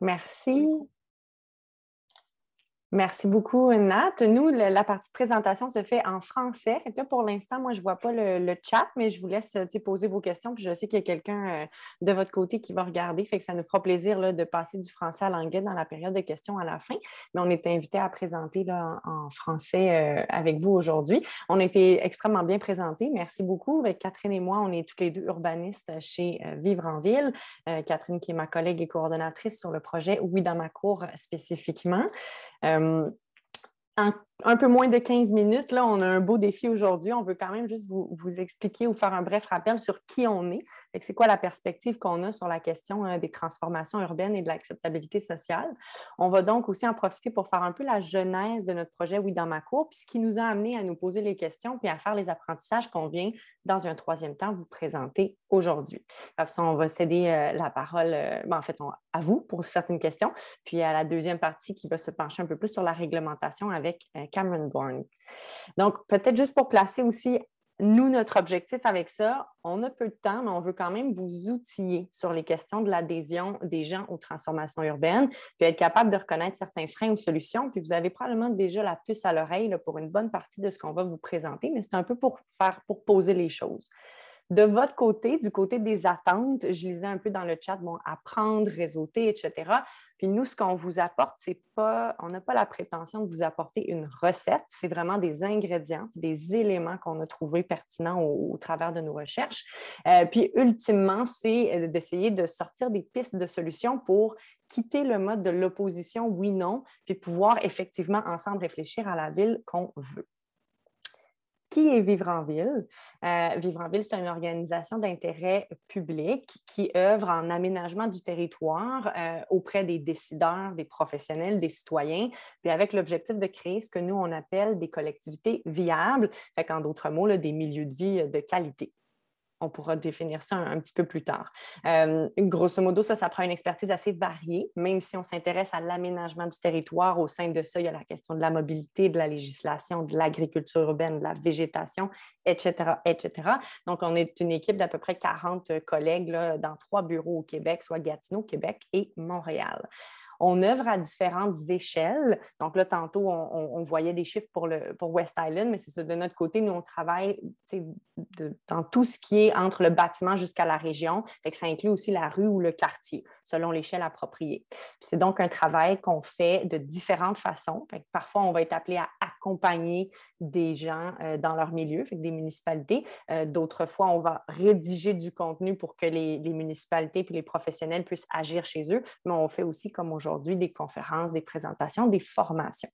Merci. Merci beaucoup, Nat. Nous, la partie présentation se fait en français. Fait que là, pour l'instant, moi, je ne vois pas le chat, mais je vous laisse poser vos questions. Puis je sais qu'il y a quelqu'un de votre côté qui va regarder. Fait que ça nous fera plaisir là, de passer du français à l'anglais dans la période de questions à la fin. Mais on est invité à présenter là, en français avec vous aujourd'hui. On a été extrêmement bien présentés. Merci beaucoup. Avec Catherine et moi, on est toutes les deux urbanistes chez Vivre en Ville. Catherine, qui est ma collègue et coordonnatrice sur le projet Oui dans ma cour spécifiquement. Un peu moins de 15 minutes, là, on a un beau défi aujourd'hui. On veut quand même juste vous expliquer ou faire un bref rappel sur qui on est. C'est quoi la perspective qu'on a sur la question des transformations urbaines et de l'acceptabilité sociale. On va donc aussi en profiter pour faire un peu la genèse de notre projet Oui dans ma cour, puis ce qui nous a amené à nous poser les questions puis à faire les apprentissages qu'on vient, dans un troisième temps, vous présenter aujourd'hui. Après ça, on va céder la parole, à vous pour certaines questions, puis à la deuxième partie qui va se pencher un peu plus sur la réglementation avec Cameron Bourne. Donc, peut-être juste pour placer aussi, nous, notre objectif avec ça, on a peu de temps, mais on veut quand même vous outiller sur les questions de l'adhésion des gens aux transformations urbaines, puis être capable de reconnaître certains freins ou solutions. Puis vous avez probablement déjà la puce à l'oreille là, pour une bonne partie de ce qu'on va vous présenter, mais c'est un peu pour poser les choses. De votre côté, du côté des attentes, je lisais un peu dans le chat, apprendre, réseauter, etc. Puis nous, ce qu'on vous apporte, on n'a pas la prétention de vous apporter une recette, c'est vraiment des ingrédients, des éléments qu'on a trouvés pertinents au travers de nos recherches. Puis ultimement, c'est d'essayer de sortir des pistes de solutions pour quitter le mode de l'opposition oui-non, puis pouvoir effectivement ensemble réfléchir à la ville qu'on veut. Qui est Vivre en Ville? Vivre en Ville, c'est une organisation d'intérêt public qui œuvre en aménagement du territoire auprès des décideurs, des professionnels, des citoyens, puis avec l'objectif de créer ce que nous, on appelle des collectivités viables, fait qu'en d'autres mots, là, des milieux de vie de qualité. On pourra définir ça un petit peu plus tard. Grosso modo, ça prend une expertise assez variée, même si on s'intéresse à l'aménagement du territoire. Au sein de ça, il y a la question de la mobilité, de la législation, de l'agriculture urbaine, de la végétation, etc., etc. Donc, on est une équipe d'à peu près 40 collègues là, dans 3 bureaux au Québec, soit Gatineau, Québec et Montréal. On œuvre à différentes échelles. Donc là, tantôt, on voyait des chiffres pour West Island, mais c'est ça, de notre côté, nous, on travaille dans tout ce qui est entre le bâtiment jusqu'à la région. Fait que ça inclut aussi la rue ou le quartier, selon l'échelle appropriée. C'est donc un travail qu'on fait de différentes façons. Fait que parfois, on va être appelé à accompagner des gens dans leur milieu, fait que des municipalités. D'autres fois, on va rédiger du contenu pour que les municipalités et les professionnels puissent agir chez eux, mais on fait aussi, comme aujourd'hui, des conférences, des présentations, des formations.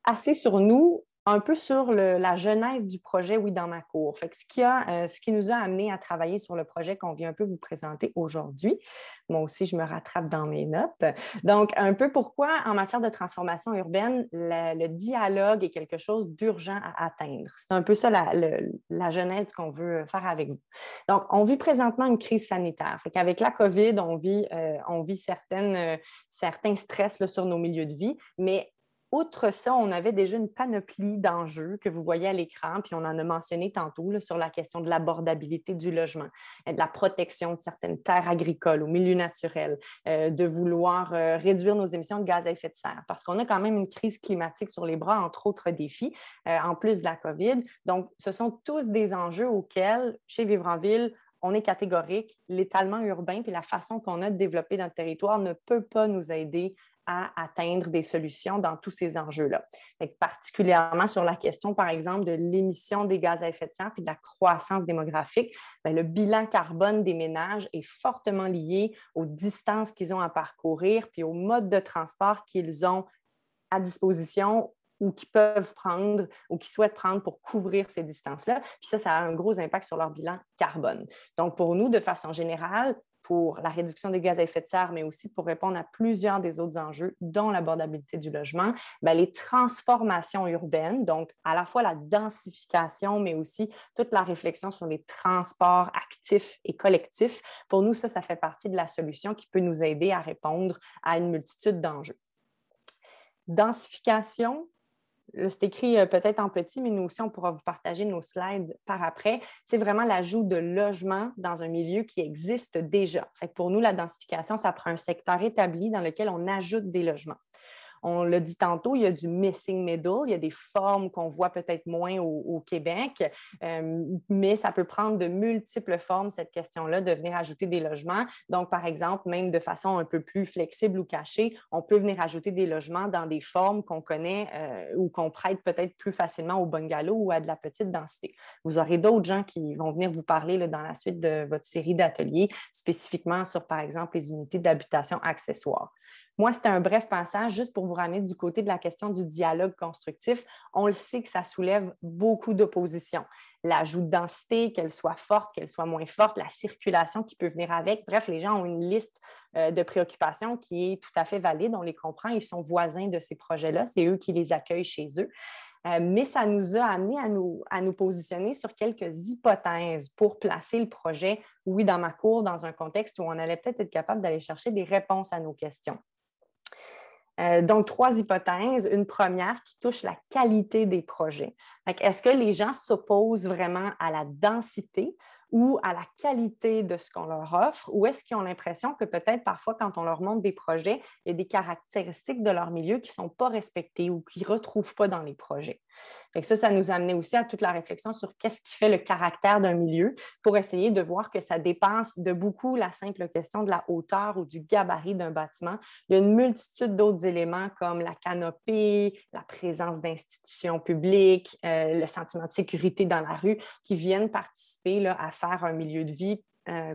Assez sur nous, un peu sur la genèse du projet Oui dans ma cour. Fait que ce qui nous a amené à travailler sur le projet qu'on vient un peu vous présenter aujourd'hui. Moi aussi, je me rattrape dans mes notes. Donc, un peu pourquoi, en matière de transformation urbaine, le dialogue est quelque chose d'urgent à atteindre. C'est un peu ça la genèse qu'on veut faire avec vous. Donc, on vit présentement une crise sanitaire. Fait qu'avec la COVID, on vit certains stress là, sur nos milieux de vie, mais outre ça, on avait déjà une panoplie d'enjeux que vous voyez à l'écran, puis on en a mentionné tantôt là, sur la question de l'abordabilité du logement, de la protection de certaines terres agricoles, au milieu naturel, de vouloir réduire nos émissions de gaz à effet de serre, parce qu'on a quand même une crise climatique sur les bras, entre autres défis, en plus de la COVID. Donc, ce sont tous des enjeux auxquels, chez Vivre en Ville, on est catégorique. L'étalement urbain puis la façon qu'on a de développer notre territoire ne peut pas nous aider à atteindre des solutions dans tous ces enjeux-là. Particulièrement sur la question, par exemple, de l'émission des gaz à effet de serre et de la croissance démographique, le bilan carbone des ménages est fortement lié aux distances qu'ils ont à parcourir puis aux modes de transport qu'ils ont à disposition ou qu'ils peuvent prendre ou qu'ils souhaitent prendre pour couvrir ces distances-là. Puis ça a un gros impact sur leur bilan carbone. Donc, pour nous, de façon générale, pour la réduction des gaz à effet de serre, mais aussi pour répondre à plusieurs des autres enjeux, dont l'abordabilité du logement, les transformations urbaines, donc à la fois la densification, mais aussi toute la réflexion sur les transports actifs et collectifs, pour nous, ça fait partie de la solution qui peut nous aider à répondre à une multitude d'enjeux. Densification, là, c'est écrit peut-être en petit, mais nous aussi, on pourra vous partager nos slides par après. C'est vraiment l'ajout de logements dans un milieu qui existe déjà. Fait que pour nous, la densification, ça prend un secteur établi dans lequel on ajoute des logements. On l'a dit tantôt, il y a du missing middle, il y a des formes qu'on voit peut-être moins au Québec, mais ça peut prendre de multiples formes, cette question-là, de venir ajouter des logements. Donc, par exemple, même de façon un peu plus flexible ou cachée, on peut venir ajouter des logements dans des formes qu'on connaît ou qu'on prête peut-être plus facilement au bungalow ou à de la petite densité. Vous aurez d'autres gens qui vont venir vous parler là, dans la suite de votre série d'ateliers, spécifiquement sur, par exemple, les unités d'habitation accessoires. Moi, c'était un bref passage juste pour vous ramener du côté de la question du dialogue constructif. On le sait que ça soulève beaucoup d'opposition. L'ajout de densité, qu'elle soit forte, qu'elle soit moins forte, la circulation qui peut venir avec. Bref, les gens ont une liste de préoccupations qui est tout à fait valide. On les comprend. Ils sont voisins de ces projets-là. C'est eux qui les accueillent chez eux. Mais ça nous a amené à nous positionner sur quelques hypothèses pour placer le projet, oui, dans ma cour, dans un contexte où on allait peut-être être capable d'aller chercher des réponses à nos questions. Donc, 3 hypothèses. Une première qui touche la qualité des projets. Est-ce que les gens s'opposent vraiment à la densité ou à la qualité de ce qu'on leur offre, ou est-ce qu'ils ont l'impression que peut-être parfois, quand on leur montre des projets, il y a des caractéristiques de leur milieu qui ne sont pas respectées ou qu'ils ne retrouvent pas dans les projets? Fait que ça nous a amené aussi à toute la réflexion sur qu'est-ce qui fait le caractère d'un milieu pour essayer de voir que ça dépasse de beaucoup la simple question de la hauteur ou du gabarit d'un bâtiment. Il y a une multitude d'autres éléments comme la canopée, la présence d'institutions publiques, le sentiment de sécurité dans la rue qui viennent participer là, à faire un milieu de vie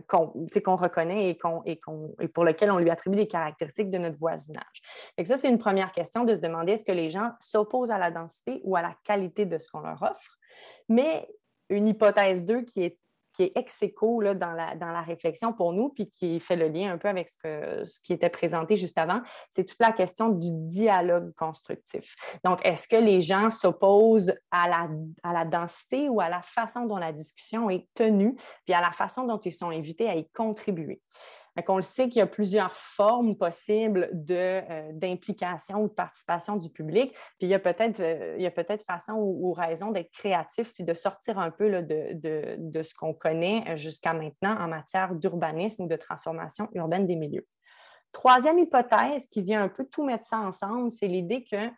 qu'on reconnaît et pour lequel on lui attribue des caractéristiques de notre voisinage. Et ça, c'est une première question de se demander est-ce que les gens s'opposent à la densité ou à la qualité de ce qu'on leur offre. Mais une hypothèse 2 qui est ex aequo là, dans la réflexion pour nous, puis qui fait le lien un peu avec ce qui était présenté juste avant, c'est toute la question du dialogue constructif. Donc, est-ce que les gens s'opposent à la densité ou à la façon dont la discussion est tenue, puis à la façon dont ils sont invités à y contribuer? On le sait qu'il y a plusieurs formes possibles d'implication ou de participation du public. Puis il y a peut-être façon ou raison d'être créatif puis de sortir un peu là, de ce qu'on connaît jusqu'à maintenant en matière d'urbanisme ou de transformation urbaine des milieux. Troisième hypothèse qui vient un peu tout mettre ça ensemble, c'est l'idée que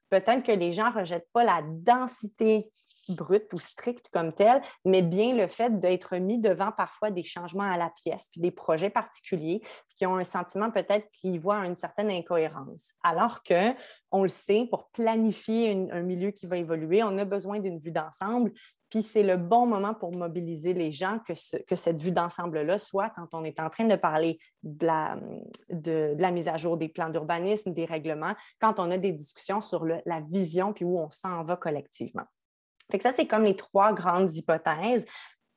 peut-être que les gens ne rejettent pas la densité brute ou stricte comme telle, mais bien le fait d'être mis devant parfois des changements à la pièce, puis des projets particuliers qui ont un sentiment peut-être qu'ils voient une certaine incohérence. Alors que, on le sait, pour planifier un milieu qui va évoluer, on a besoin d'une vue d'ensemble, puis c'est le bon moment pour mobiliser les gens que cette vue d'ensemble-là soit quand on est en train de parler de la mise à jour des plans d'urbanisme, des règlements, quand on a des discussions sur la vision puis où on s'en va collectivement. Fait que ça, c'est comme les 3 grandes hypothèses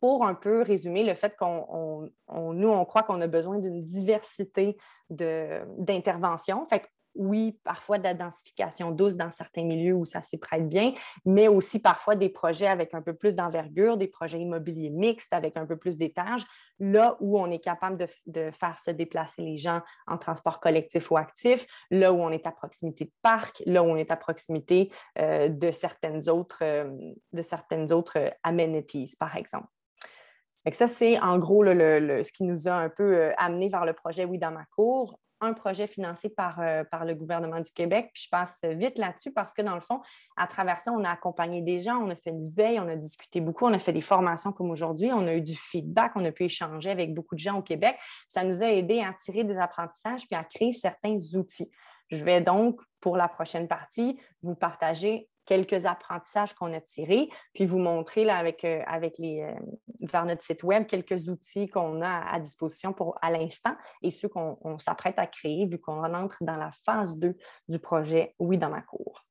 pour un peu résumer le fait qu'on croit qu'on a besoin d'une diversité d'interventions. Fait que oui, parfois de la densification douce dans certains milieux où ça s'y prête bien, mais aussi parfois des projets avec un peu plus d'envergure, des projets immobiliers mixtes avec un peu plus d'étages, là où on est capable de faire se déplacer les gens en transport collectif ou actif, là où on est à proximité de parcs, là où on est à proximité de certaines autres amenities, par exemple. Fait que ça, c'est en gros ce qui nous a un peu amené vers le projet Oui dans ma cour, un projet financé par le gouvernement du Québec. Puis je passe vite là-dessus parce que dans le fond, à travers ça, on a accompagné des gens, on a fait une veille, on a discuté beaucoup, on a fait des formations comme aujourd'hui, on a eu du feedback, on a pu échanger avec beaucoup de gens au Québec. Ça nous a aidé à tirer des apprentissages puis à créer certains outils. Je vais donc, pour la prochaine partie, vous partager quelques apprentissages qu'on a tirés, puis vous montrer là, vers notre site web quelques outils qu'on a à disposition à l'instant et ceux qu'on s'apprête à créer vu qu'on entre dans la phase 2 du projet Oui dans ma cour.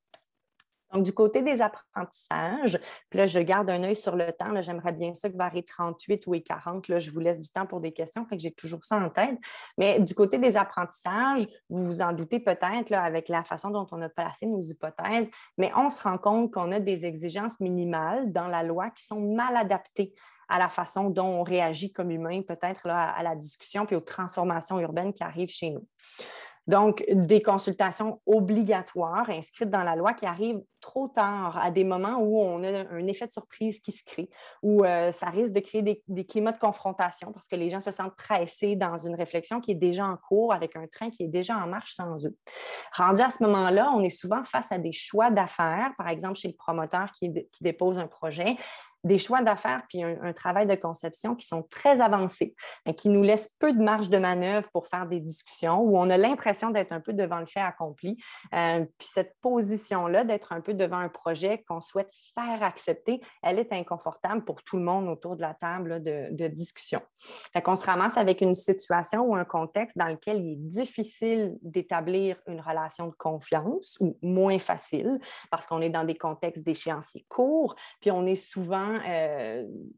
Donc, du côté des apprentissages, puis là, je garde un œil sur le temps. Là, j'aimerais bien ça que vers les 38 ou les 40, là, je vous laisse du temps pour des questions, fait que j'ai toujours ça en tête. Mais du côté des apprentissages, vous vous en doutez peut-être là, avec la façon dont on a placé nos hypothèses, mais on se rend compte qu'on a des exigences minimales dans la loi qui sont mal adaptées à la façon dont on réagit comme humain, peut-être là, à la discussion puis aux transformations urbaines qui arrivent chez nous. Donc, des consultations obligatoires inscrites dans la loi qui arrivent trop tard, à des moments où on a un effet de surprise qui se crée, où ça risque de créer des climats de confrontation parce que les gens se sentent pressés dans une réflexion qui est déjà en cours avec un train qui est déjà en marche sans eux. Rendu à ce moment-là, on est souvent face à des choix d'affaires, par exemple chez le promoteur qui dépose un projet, des choix d'affaires puis un travail de conception qui sont très avancés, qui nous laissent peu de marge de manœuvre pour faire des discussions, où on a l'impression d'être un peu devant le fait accompli. Puis cette position-là, d'être un peu devant un projet qu'on souhaite faire accepter, elle est inconfortable pour tout le monde autour de la table là, de discussion. Fait qu'on se ramasse avec une situation ou un contexte dans lequel il est difficile d'établir une relation de confiance ou moins facile parce qu'on est dans des contextes d'échéanciers courts, puis on est souvent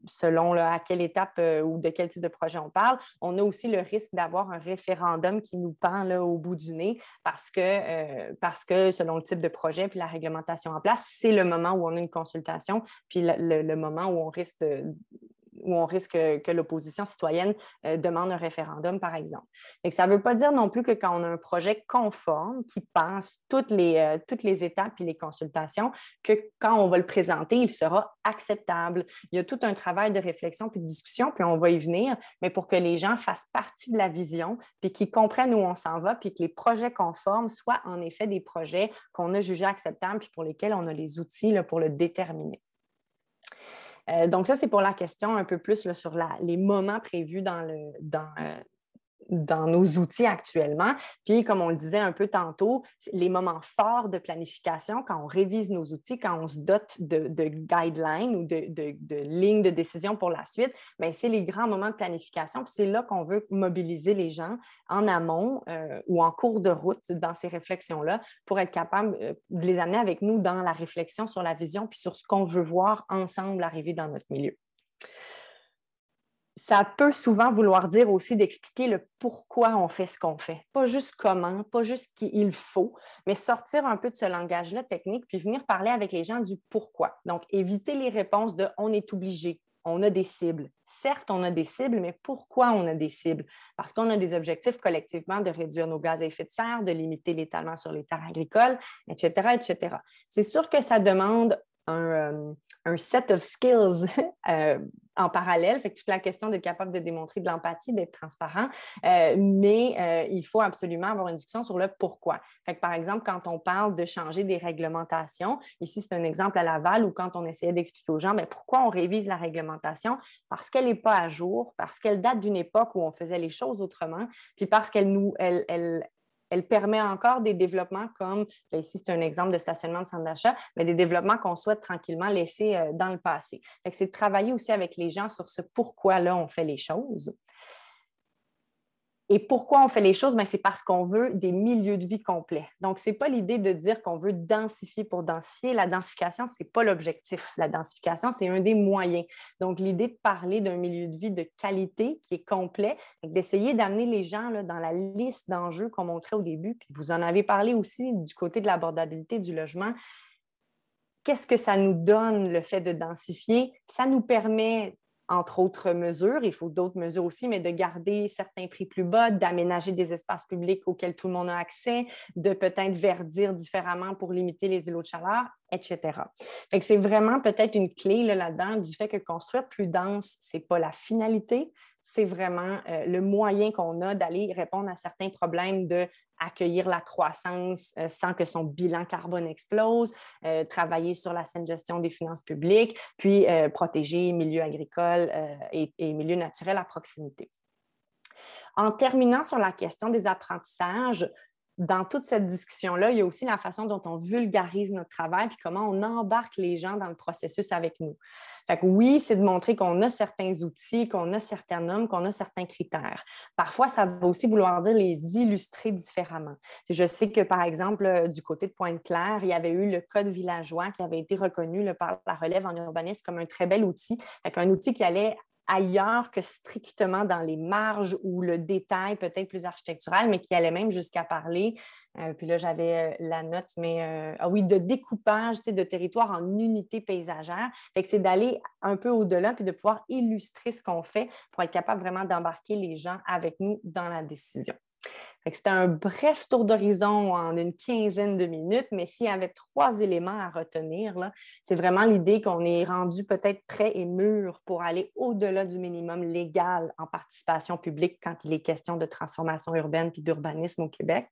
selon là, à quelle étape ou de quel type de projet on parle, on a aussi le risque d'avoir un référendum qui nous pend là, au bout du nez parce que selon le type de projet puis la réglementation en place, c'est le moment où on a une consultation puis le moment où on risque que l'opposition citoyenne demande un référendum, par exemple. Et ça ne veut pas dire non plus que quand on a un projet conforme qui passe toutes les étapes et les consultations, que quand on va le présenter, il sera acceptable. Il y a tout un travail de réflexion puis de discussion, puis on va y venir, mais pour que les gens fassent partie de la vision, puis qu'ils comprennent où on s'en va, puis que les projets conformes soient en effet des projets qu'on a jugés acceptables, puis pour lesquels on a les outils là, pour le déterminer. Donc, ça, c'est pour la question un peu plus là, sur les moments prévus dans nos outils actuellement. Puis, comme on le disait un peu tantôt, les moments forts de planification, quand on révise nos outils, quand on se dote de guidelines ou de lignes de décision pour la suite, bien, c'est les grands moments de planification. Puis c'est là qu'on veut mobiliser les gens en amont ou en cours de route dans ces réflexions-là pour être capable de les amener avec nous dans la réflexion sur la vision puis sur ce qu'on veut voir ensemble arriver dans notre milieu. Ça peut souvent vouloir dire aussi d'expliquer le pourquoi on fait ce qu'on fait. Pas juste comment, pas juste qu'il faut, mais sortir un peu de ce langage-là technique puis venir parler avec les gens du pourquoi. Donc, éviter les réponses de « on est obligé ». On a des cibles. Certes, on a des cibles, mais pourquoi on a des cibles? Parce qu'on a des objectifs collectivement de réduire nos gaz à effet de serre, de limiter l'étalement sur les terres agricoles, etc., etc. C'est sûr que ça demande un set of skills en parallèle. Fait que toute la question d'être capable de démontrer de l'empathie, d'être transparent, mais il faut absolument avoir une discussion sur le pourquoi. Fait que, par exemple, quand on parle de changer des réglementations, ici c'est un exemple à Laval où quand on essayait d'expliquer aux gens pourquoi on révise la réglementation, parce qu'elle n'est pas à jour, parce qu'elle date d'une époque où on faisait les choses autrement, puis parce qu'elle elle permet encore des développements comme, ici c'est un exemple de stationnement de centre d'achat, mais des développements qu'on souhaite tranquillement laisser dans le passé. C'est de travailler aussi avec les gens sur ce pourquoi-là on fait les choses. Et pourquoi on fait les choses? C'est parce qu'on veut des milieux de vie complets. Donc, ce n'est pas l'idée de dire qu'on veut densifier pour densifier. La densification, ce n'est pas l'objectif. La densification, c'est un des moyens. Donc, l'idée de parler d'un milieu de vie de qualité qui est complet, d'essayer d'amener les gens là, dans la liste d'enjeux qu'on montrait au début, puis vous en avez parlé aussi du côté de l'abordabilité du logement. Qu'est-ce que ça nous donne, le fait de densifier? Ça nous permet entre autres mesures, il faut d'autres mesures aussi, mais de garder certains prix plus bas, d'aménager des espaces publics auxquels tout le monde a accès, de peut-être verdir différemment pour limiter les îlots de chaleur, etc. Fait que c'est vraiment peut-être une clé là-dedans du fait que construire plus dense, ce n'est pas la finalité, c'est vraiment le moyen qu'on a d'aller répondre à certains problèmes d'accueillir la croissance sans que son bilan carbone explose, travailler sur la saine gestion des finances publiques, puis protéger milieux agricoles et milieux naturels à proximité. En terminant sur la question des apprentissages, dans toute cette discussion-là, il y a aussi la façon dont on vulgarise notre travail et comment on embarque les gens dans le processus avec nous. Fait que oui, c'est de montrer qu'on a certains outils, qu'on a certaines normes, qu'on a certains critères. Parfois, ça va aussi vouloir dire les illustrer différemment. Je sais que, par exemple, du côté de Pointe-Claire, il y avait eu le Code villageois qui avait été reconnu là, par la relève en urbanisme comme un très bel outil. Fait qu'un outil qui allait ailleurs que strictement dans les marges ou le détail peut-être plus architectural, mais qui allait même jusqu'à parler, puis là j'avais la note, mais oui, de découpage de territoire en unités paysagères. Fait que c'est d'aller un peu au-delà puis de pouvoir illustrer ce qu'on fait pour être capable vraiment d'embarquer les gens avec nous dans la décision. C'était un bref tour d'horizon en une quinzaine de minutes, mais s'il y avait 3 éléments à retenir, là, c'est vraiment l'idée qu'on est rendu peut-être prêt et mûr pour aller au-delà du minimum légal en participation publique quand il est question de transformation urbaine puis d'urbanisme au Québec,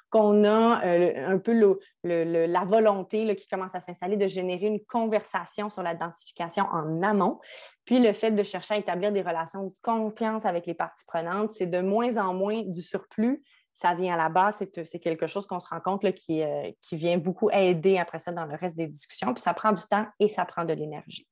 qu'on a un peu la volonté là, qui commence à s'installer de générer une conversation sur la densification en amont. Puis le fait de chercher à établir des relations de confiance avec les parties prenantes, c'est de moins en moins du surplus. Ça vient à la base, c'est quelque chose qu'on se rend compte là, qui vient beaucoup aider après ça dans le reste des discussions. Puis ça prend du temps et ça prend de l'énergie.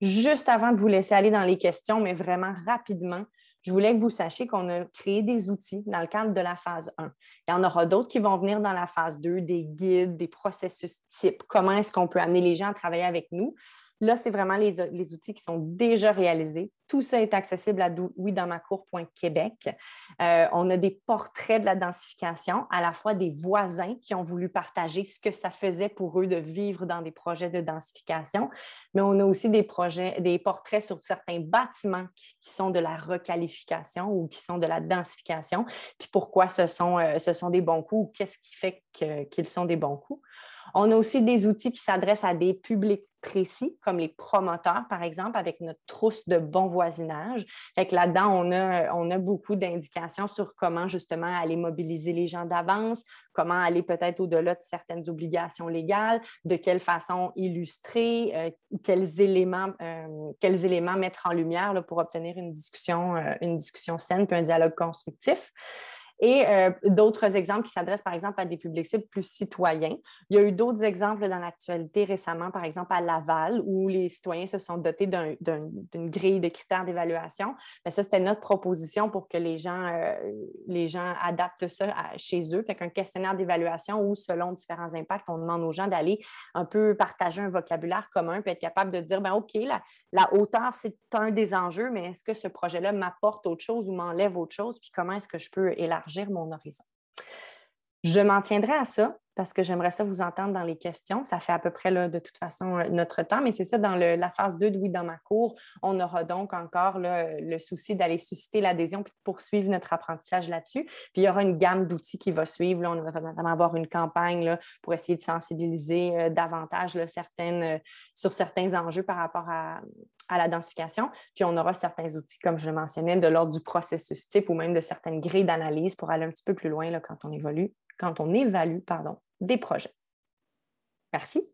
Juste avant de vous laisser aller dans les questions, mais vraiment rapidement, je voulais que vous sachiez qu'on a créé des outils dans le cadre de la phase 1. Il y en aura d'autres qui vont venir dans la phase 2, des guides, des processus types, comment est-ce qu'on peut amener les gens à travailler avec nous. Là, c'est vraiment les outils qui sont déjà réalisés. Tout ça est accessible à ouidansmacour.québec. On a des portraits de la densification, à la fois des voisins qui ont voulu partager ce que ça faisait pour eux de vivre dans des projets de densification, mais on a aussi des portraits sur certains bâtiments qui sont de la requalification ou qui sont de la densification, puis pourquoi ce sont des bons coups ou qu'est-ce qui fait qu'ils sont des bons coups. On a aussi des outils qui s'adressent à des publics précis, comme les promoteurs, par exemple, avec notre trousse de bon voisinage. Fait que là-dedans, on a beaucoup d'indications sur comment justement aller mobiliser les gens d'avance, comment aller peut-être au-delà de certaines obligations légales, de quelle façon illustrer, quels éléments mettre en lumière là, pour obtenir une discussion saine puis un dialogue constructif. Et d'autres exemples qui s'adressent, par exemple, à des publics cibles plus citoyens. Il y a eu d'autres exemples dans l'actualité récemment, par exemple à Laval, où les citoyens se sont dotés d'une grille de critères d'évaluation. Mais ça, c'était notre proposition pour que les gens adaptent ça chez eux. Fait qu'un questionnaire d'évaluation où, selon différents impacts, on demande aux gens d'aller un peu partager un vocabulaire commun puis être capable de dire, ben OK, la hauteur, c'est un des enjeux, mais est-ce que ce projet-là m'apporte autre chose ou m'enlève autre chose? Puis comment est-ce que je peux élargir mon horizon? Je m'en tiendrai à ça parce que j'aimerais ça vous entendre dans les questions. Ça fait à peu près là, de toute façon notre temps, mais c'est ça, dans la phase 2 de Oui dans ma cour, on aura donc encore là, le souci d'aller susciter l'adhésion puis de poursuivre notre apprentissage là-dessus. Puis il y aura une gamme d'outils qui va suivre. Là, on va notamment avoir une campagne là, pour essayer de sensibiliser davantage là, sur certains enjeux par rapport à la densification. Puis on aura certains outils, comme je le mentionnais, de l'ordre du processus type ou même de certaines grilles d'analyse pour aller un petit peu plus loin là, quand on évalue des projets. Merci.